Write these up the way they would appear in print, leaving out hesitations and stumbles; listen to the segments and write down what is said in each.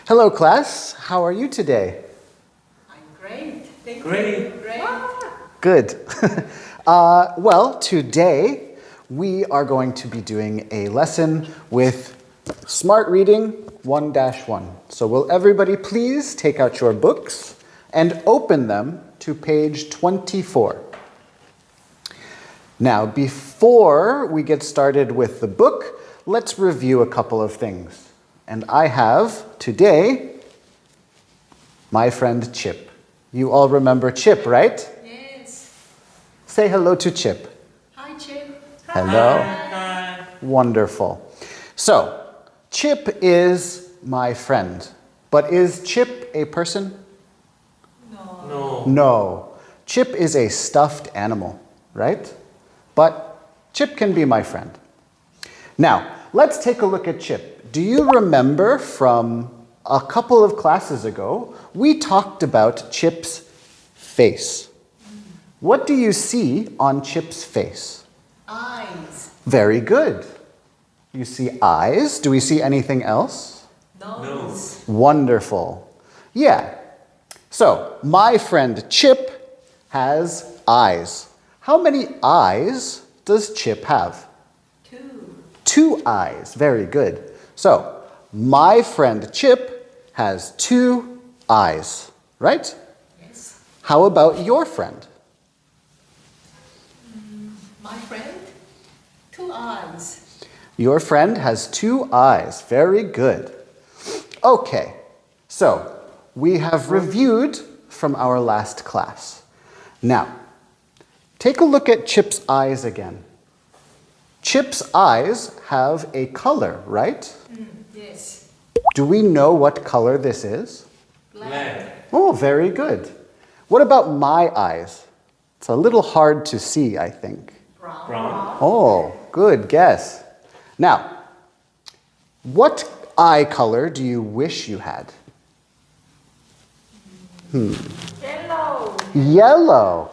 Hello, class. How are you today? I'm great. Thank Great. you. Great. Good. Well, today we are going to be doing a lesson with Smart Reading 1-1. So will everybody please take out your books and open them to page 24. Now, before we get started with the book, let's review a couple of things. And I have, today, my friend Chip. You all remember Chip, right? Yes. Say hello to Chip. Hi, Chip. Hello. Hi. Wonderful. So, Chip is my friend. But is Chip a person? No. No. Chip is a stuffed animal, right? But Chip can be my friend. Now, let's take a look at Chip. Do you remember from a couple of classes ago, we talked about Chip's face. What do you see on Chip's face? Eyes. Very good. You see eyes. Do we see anything else? Nose. Wonderful. Yeah. So, my friend Chip has eyes. How many eyes does Chip have? 2. 2 eyes. Very good. So, my friend Chip has 2 eyes, right? Yes. How about your friend? My friend, 2 eyes. Your friend has 2 eyes. Very good. Okay, so we have reviewed from our last class. Now, take a look at Chip's eyes again. Chip's eyes have a color, right? Yes. Do we know what color this is? Black. Oh, very good. What about my eyes? It's a little hard to see, I think. Brown. Oh, good guess. Now, what eye color do you wish you had? Yellow. Yellow.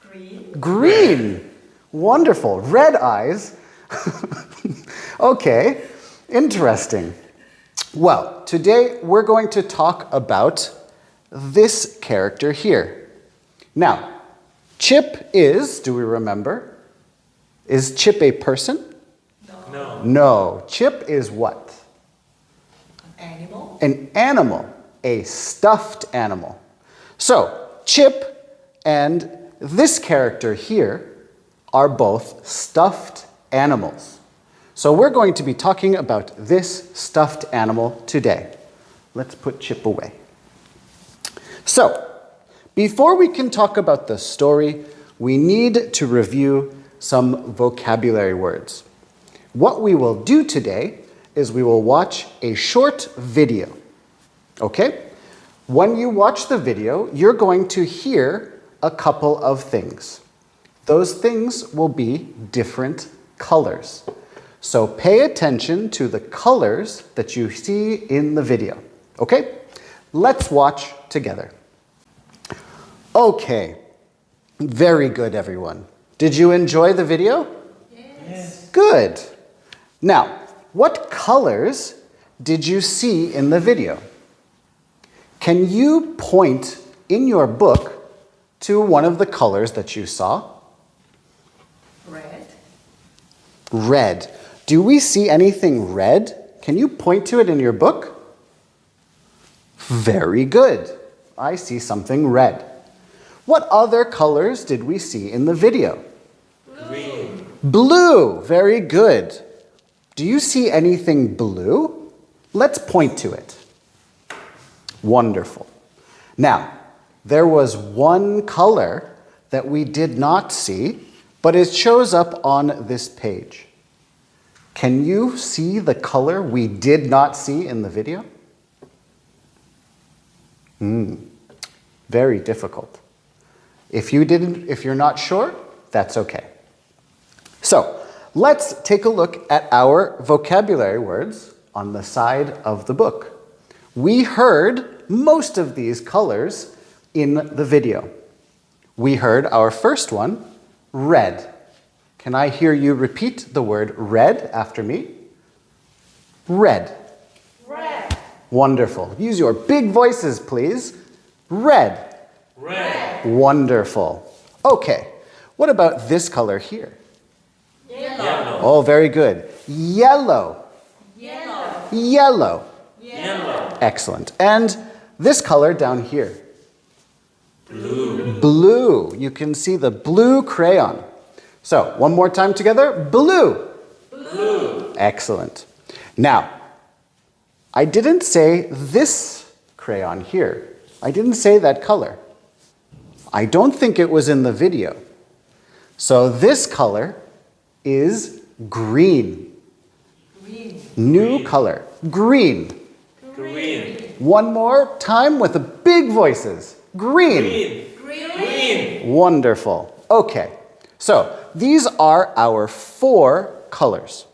Green. Green. Wonderful. Red eyes. Okay, interesting. Well, today we're going to talk about this character here. Now, Chip is, do we remember? Is Chip a person? No. No. Chip is what? Animal. An animal, a stuffed animal. So, Chip and this character here are both stuffed animals. So we're going to be talking about this stuffed animal today. Let's put Chip away. So, before we can talk about the story, we need to review some vocabulary words. What we will do today is we will watch a short video. Okay? When you watch the video, you're going to hear a couple of things. Those things will be different colors. So pay attention to the colors that you see in the video. Okay? Let's watch together. Okay. Very good, everyone. Did you enjoy the video? Yes. Good. Now, what colors did you see in the video? Can you point in your book to one of the colors that you saw? Red. Red. Do we see anything red? Can you point to it in your book? Very good. I see something red. What other colors did we see in the video? Green. Blue. Very good. Do you see anything blue? Let's point to it. Wonderful. Now, there was one color that we did not see, but it shows up on this page. Can you see the color we did not see in the video? Very difficult. If you're not sure, that's okay. So, let's take a look at our vocabulary words on the side of the book. We heard most of these colors in the video. We heard our first one, red. Can I hear you repeat the word red after me? Red. Red. Wonderful. Use your big voices, please. Red. Red. Wonderful. Okay. What about this color here? Yellow. Oh, very good. Yellow. Yellow. Yellow. Yellow. Excellent. And this color down here? Blue. Blue. You can see the blue crayon. So, one more time together. Blue. Blue. Excellent. Now, I didn't say this crayon here. I didn't say that color. I don't think it was in the video. So this color is green. Green. New Green. color. Green. Green. One more time with the big voices. Green. Green. Green. Green. Wonderful. Okay. So these are our 4 colors.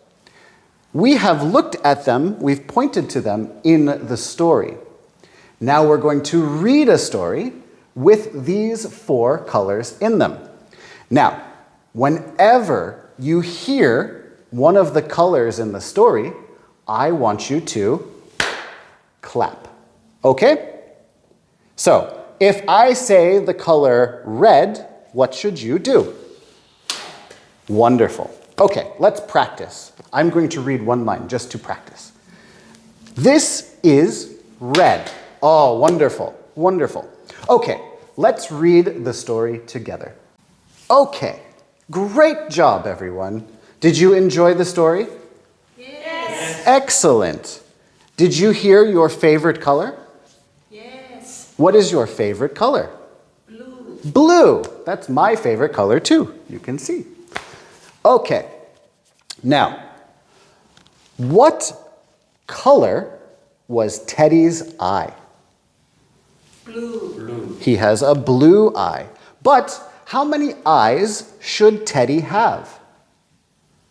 We have looked at them, we've pointed to them in the story. Now we're going to read a story with these 4 colors in them. Now, whenever you hear one of the colors in the story, I want you to clap. Okay? So, if I say the color red, what should you do? Wonderful. Okay, let's practice. I'm going to read one line just to practice. This is red. Oh, wonderful, wonderful. Okay, let's read the story together. Okay, great job, everyone. Did you enjoy the story? Yes. Excellent. Did you hear your favorite color? Yes. What is your favorite color? Blue. Blue. That's my favorite color too. You can see. Okay. Now, what color was Teddy's eye? Blue. Blue. He has a blue eye. But how many eyes should Teddy have?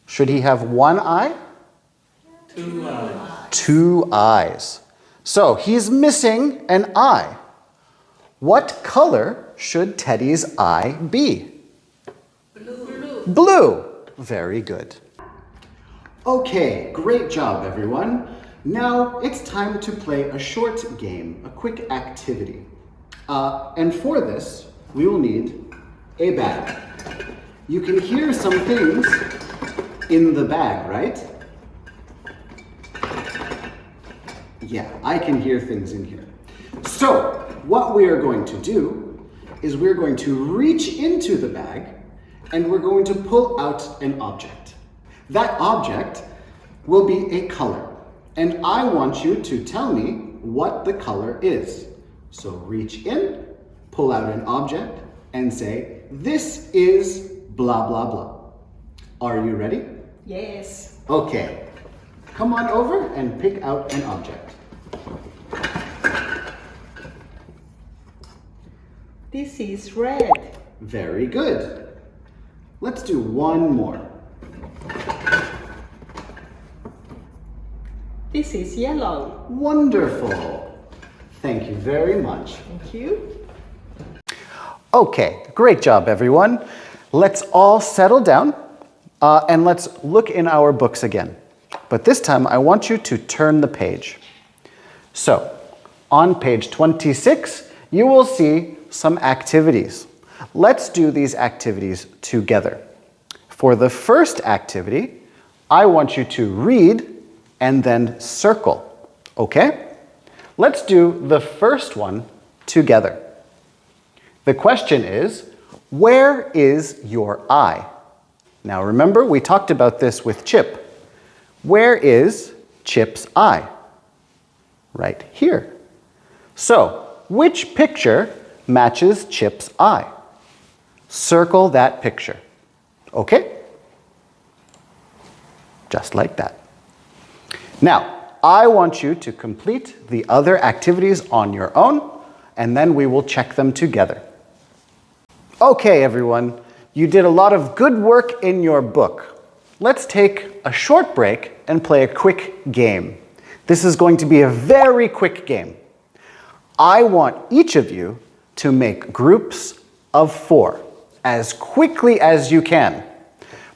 Should he have 1 eye? 2 eyes. 2 eyes. So he's missing an eye. What color should Teddy's eye be? Blue. Blue. Very good. Okay, great job, everyone. Now it's time to play a short game, a quick activity. And for this, we will need a bag. You can hear some things in the bag, right? Yeah, I can hear things in here. So, what we are going to do is we're going to reach into the bag and we're going to pull out an object. That object will be a color. And I want you to tell me what the color is. So reach in, pull out an object, and say, this is blah, blah, blah. Are you ready? Yes. Okay. Come on over and pick out an object. This is red. Very good. Let's do one more. This is yellow. Wonderful. Thank you very much. Thank you. Okay, great job, everyone. Let's all settle down and let's look in our books again. But this time, I want you to turn the page. So, on page 26, you will see some activities. Let's do these activities together. For the first activity, I want you to read and then circle, okay? Let's do the first one together. The question is, where is your eye? Now remember, we talked about this with Chip. Where is Chip's eye? Right here. So, which picture matches Chip's eye? Circle that picture. Okay? Just like that. Now, I want you to complete the other activities on your own, and then we will check them together. Okay, everyone, you did a lot of good work in your book. Let's take a short break and play a quick game. This is going to be a very quick game. I want each of you to make groups of 4 as quickly as you can.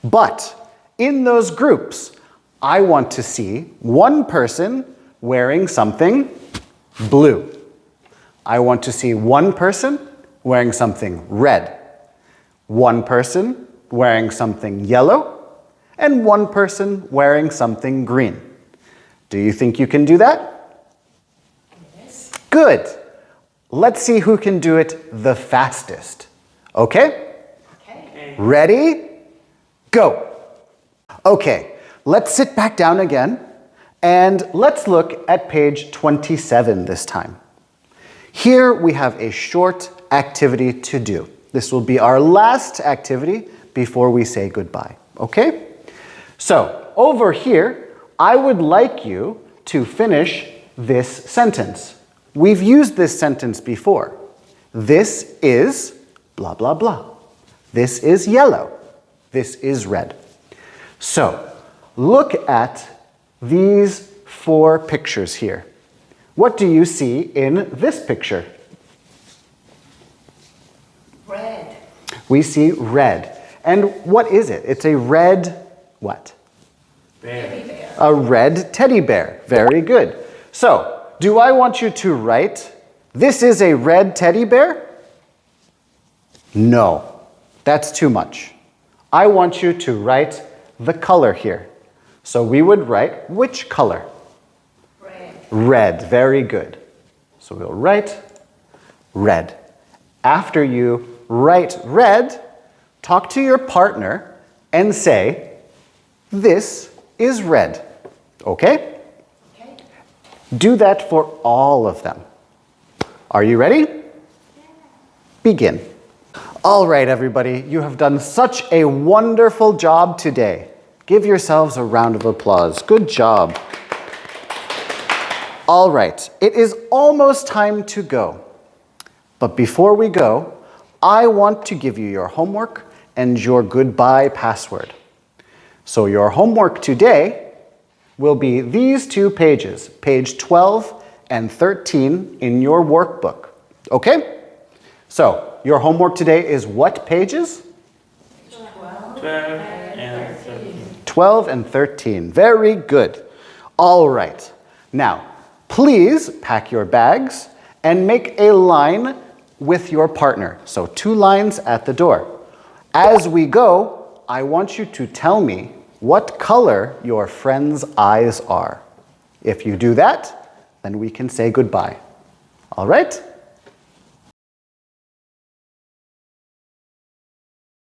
But in those groups, I want to see one person wearing something blue. I want to see one person wearing something red, one person wearing something yellow, and one person wearing something green. Do you think you can do that? Yes. Good. Let's see who can do it the fastest. Okay? Okay. Ready? Go. Okay, let's sit back down again and let's look at page 27 this time. Here we have a short activity to do. This will be our last activity before we say goodbye, okay? So, over here, I would like you to finish this sentence. We've used this sentence before. This is blah, blah, blah. This is yellow. This is red. So, look at these 4 pictures here. What do you see in this picture? Red. We see red. And what is it? It's a red what? Bear. A red teddy bear. Very good. So, do I want you to write, this is a red teddy bear? No, that's too much. I want you to write the color here. So we would write which color? Red. Red. Very good. So we'll write red. After you write red, talk to your partner and say, this is red. Okay? Okay. Do that for all of them. Are you ready? Begin. All right, everybody, you have done such a wonderful job today. Give yourselves a round of applause. Good job. All right, it is almost time to go. But before we go, I want to give you your homework and your goodbye password. So your homework today will be these 2 pages, page 12 and 13 in your workbook. Okay? So your homework today is what pages? 12 and 13. 12 and 13. Very good. All right. Now, please pack your bags and make a line with your partner. So 2 lines at the door. As we go, I want you to tell me what color your friend's eyes are. If you do that, then we can say goodbye. All right?